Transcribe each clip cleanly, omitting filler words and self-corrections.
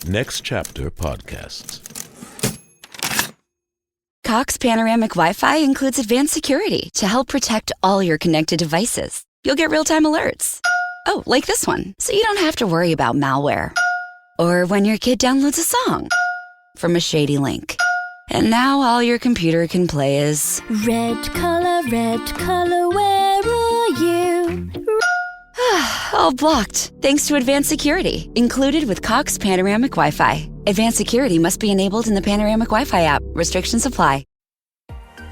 Next Chapter Podcasts. Cox Panoramic Wi-Fi includes advanced security to help protect all your connected devices. You'll get real-time alerts. Oh, like this one, so you don't have to worry about malware. Or when your kid downloads a song from a shady link. And now all your computer can play is... red color, where are you? all blocked, thanks to advanced security, included with Cox Panoramic Wi-Fi. Advanced security must be enabled in the Panoramic Wi-Fi app. Restrictions apply.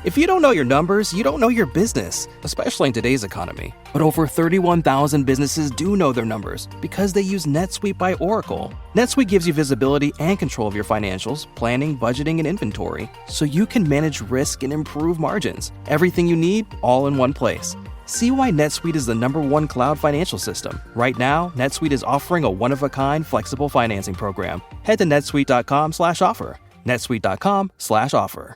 If you don't know your numbers, you don't know your business, especially in today's economy. But over 31,000 businesses do know their numbers because they use NetSuite by Oracle. NetSuite gives you visibility and control of your financials, planning, budgeting, and inventory, so you can manage risk and improve margins. Everything you need, all in one place. See why NetSuite is the #1 cloud financial system. Right now, NetSuite is offering a one-of-a-kind flexible financing program. Head to netsuite.com/offer. netsuite.com/offer.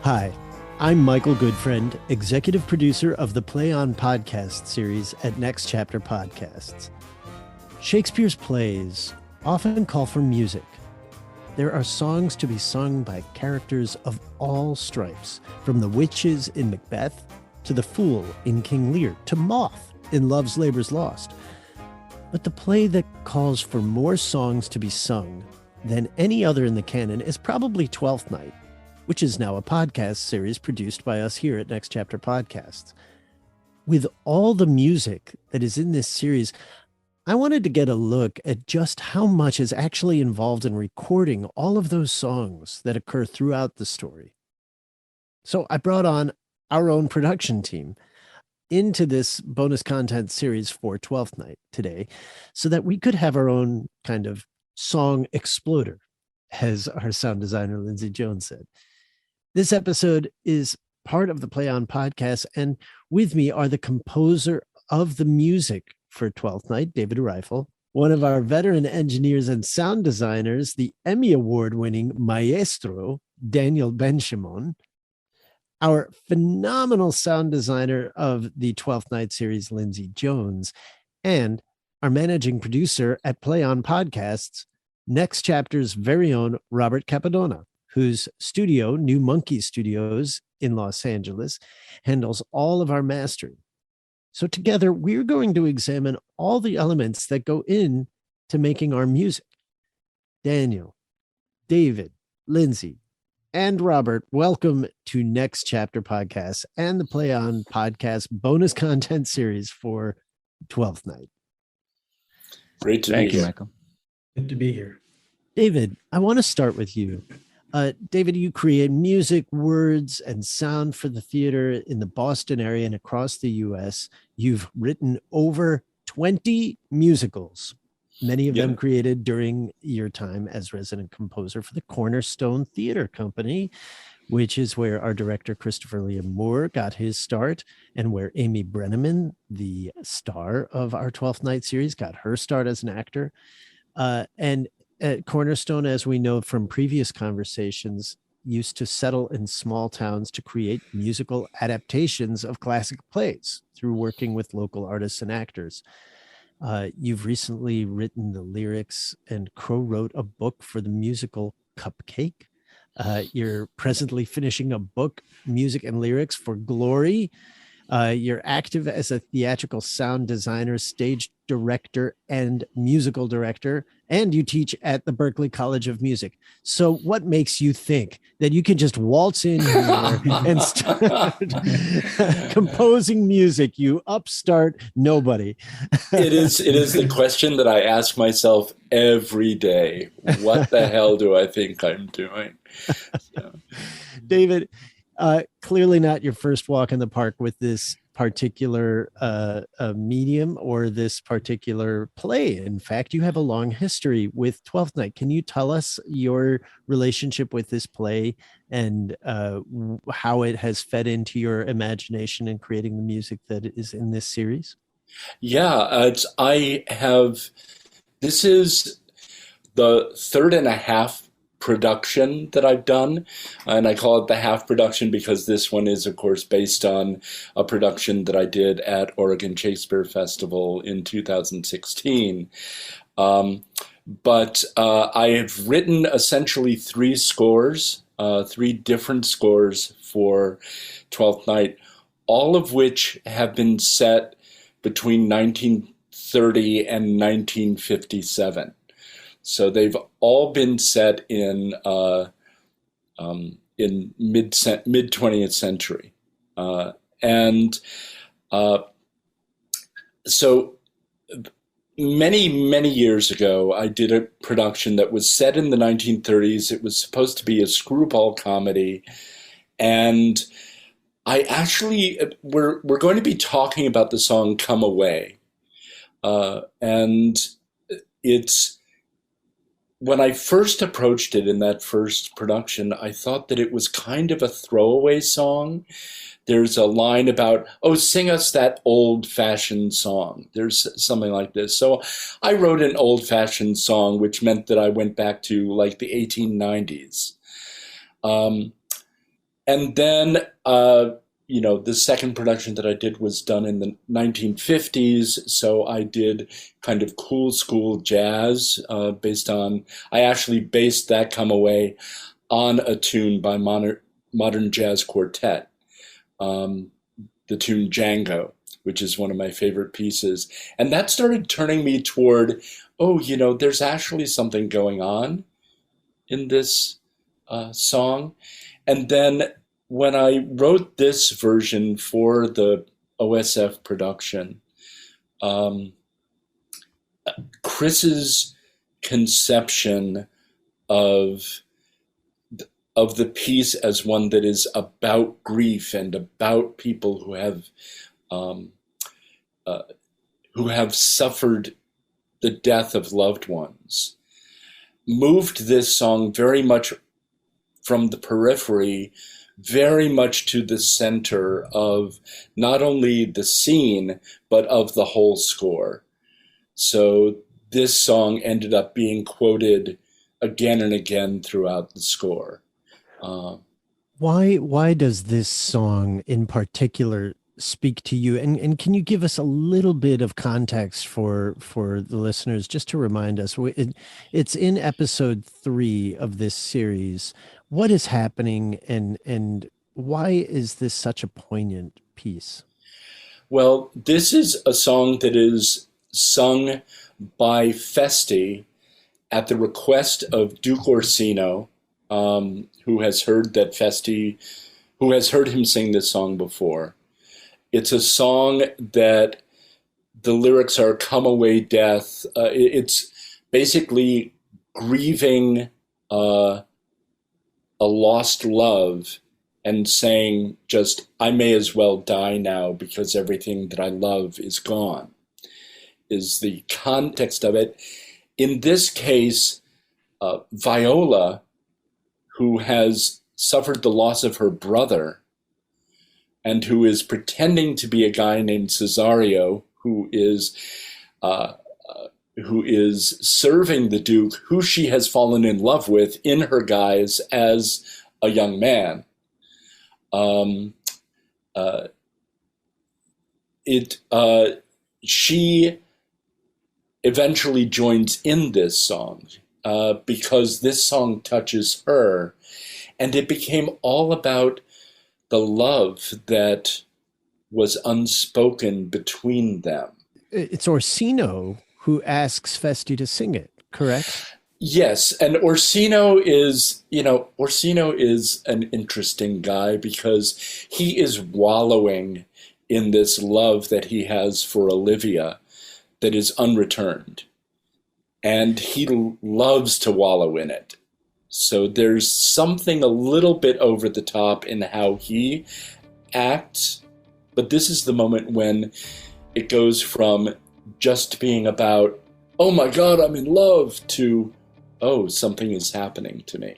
Hi, I'm Michael Goodfriend, executive producer of the Play On Podcast Series at Next Chapter Podcasts. Shakespeare's plays often call for music. There are songs to be sung by characters of all stripes, from the witches in Macbeth to the fool in King Lear to Moth in Love's Labour's Lost. But the play that calls for more songs to be sung than any other in the canon is probably Twelfth Night, which is now a podcast series produced by us here at Next Chapter Podcasts. With all the music that is in this series, I wanted to get a look at just how much is actually involved in recording all of those songs that occur throughout the story. So I brought on our own production team into this bonus content series for Twelfth Night today so that we could have our own kind of song exploder, as our sound designer Lindsay Jones said. This episode is part of the Play On podcast, and with me are the composer of the music for Twelfth Night, David Reiffel, one of our veteran engineers and sound designers, the Emmy Award-winning maestro, Daniel Benshimon, our phenomenal sound designer of the Twelfth Night series, Lindsay Jones, and our managing producer at Play On Podcasts, Next Chapter's very own Robert Cappadona, whose studio, New Monkey Studios in Los Angeles, handles all of our mastering. So together, we're going to examine all the elements that go in to making our music. Daniel, David, Lindsay, and Robert, welcome to Next Chapter Podcast and the Play On Podcast bonus content series for Twelfth Night. Great to be here. Thank you, Michael. Good to be here. David, I want to start with you. David, you create music, words, and sound for the theater in the Boston area and across the U.S. You've written over 20 musicals, many of them created during your time as resident composer for the Cornerstone Theater Company, which is where our director, Christopher Liam Moore, got his start, and where Amy Brenneman, the star of our 12th Night series, got her start as an actor. And at Cornerstone, as we know from previous conversations, used to settle in small towns to create musical adaptations of classic plays through working with local artists and actors. You've recently written the lyrics and co-wrote a book for the musical Cupcake. You're presently finishing a book, music and lyrics for Glory. You're active as a theatrical sound designer, stage director, and musical director, and you teach at the Berklee College of Music. So what makes you think that you can just waltz in here and start composing music, you upstart nobody? It is the question that I ask myself every day. What the hell do I think I'm doing? So. David, clearly not your first walk in the park with this particular medium or this particular play. In fact, you have a long history with Twelfth Night. Can you tell us your relationship with this play and how it has fed into your imagination in creating the music that is in this series? Yeah, this is the third and a half production that I've done, and I call it the half production because this one is, of course, based on a production that I did at Oregon Shakespeare Festival in 2016. But I have written essentially three different scores for Twelfth Night, all of which have been set between 1930 and 1957. So they've all been set in mid 20th century, so many years ago, I did a production that was set in the 1930s. It was supposed to be a screwball comedy, and I actually we're going to be talking about the song "Come Away," and it's. When I first approached it in that first production, I thought that it was kind of a throwaway song. There's a line about, oh, sing us that old-fashioned song. There's something like this. So I wrote an old-fashioned song, which meant that I went back to like the 1890s. And then, the second production that I did was done in the 1950s. So I did kind of cool school jazz I actually based that Come Away on a tune by Modern Jazz Quartet, the tune Django, which is one of my favorite pieces. And that started turning me toward, there's actually something going on in this song. And then when I wrote this version for the OSF production, Chris's conception of the piece as one that is about grief and about people who have suffered the death of loved ones moved this song very much from the periphery very much to the center of not only the scene, but of the whole score. So this song ended up being quoted again and again throughout the score. Why does this song in particular speak to you? And can you give us a little bit of context for the listeners, just to remind us? It's in episode 3 of this series. What is happening, and why is this such a poignant piece? Well, this is a song that is sung by Feste at the request of Duke Orsino, who has heard him sing this song before. It's a song that the lyrics are "Come away, death." It's basically grieving a lost love and saying just, I may as well die now because everything that I love is gone, is the context of it. In this case, Viola, who has suffered the loss of her brother and who is pretending to be a guy named Cesario, who is serving the Duke, who she has fallen in love with in her guise as a young man. She eventually joins in this song because this song touches her, and it became all about the love that was unspoken between them. It's Orsino who asks Feste to sing it, correct? Yes, and Orsino is an interesting guy because he is wallowing in this love that he has for Olivia that is unreturned. And he loves to wallow in it. So there's something a little bit over the top in how he acts, but this is the moment when it goes from just being about, oh my God, I'm in love, to, oh, something is happening to me.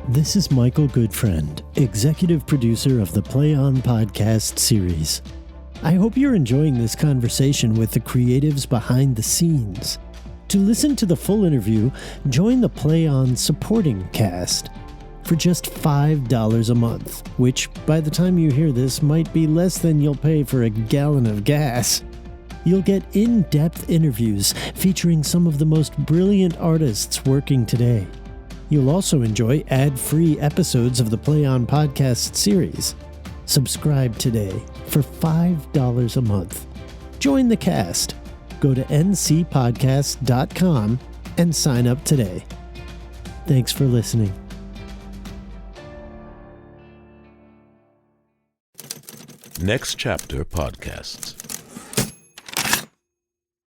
This is Michael Goodfriend, executive producer of the Play On Podcast Series. I hope you're enjoying this conversation with the creatives behind the scenes. To listen to the full interview, join the Play On supporting cast for just $5 a month, which by the time you hear this might be less than you'll pay for a gallon of gas. You'll get in-depth interviews featuring some of the most brilliant artists working today. You'll also enjoy ad-free episodes of the Play On Podcast Series. Subscribe today for $5 a month. Join the cast. Go to ncpodcast.com and sign up today. Thanks for listening. Next Chapter Podcasts.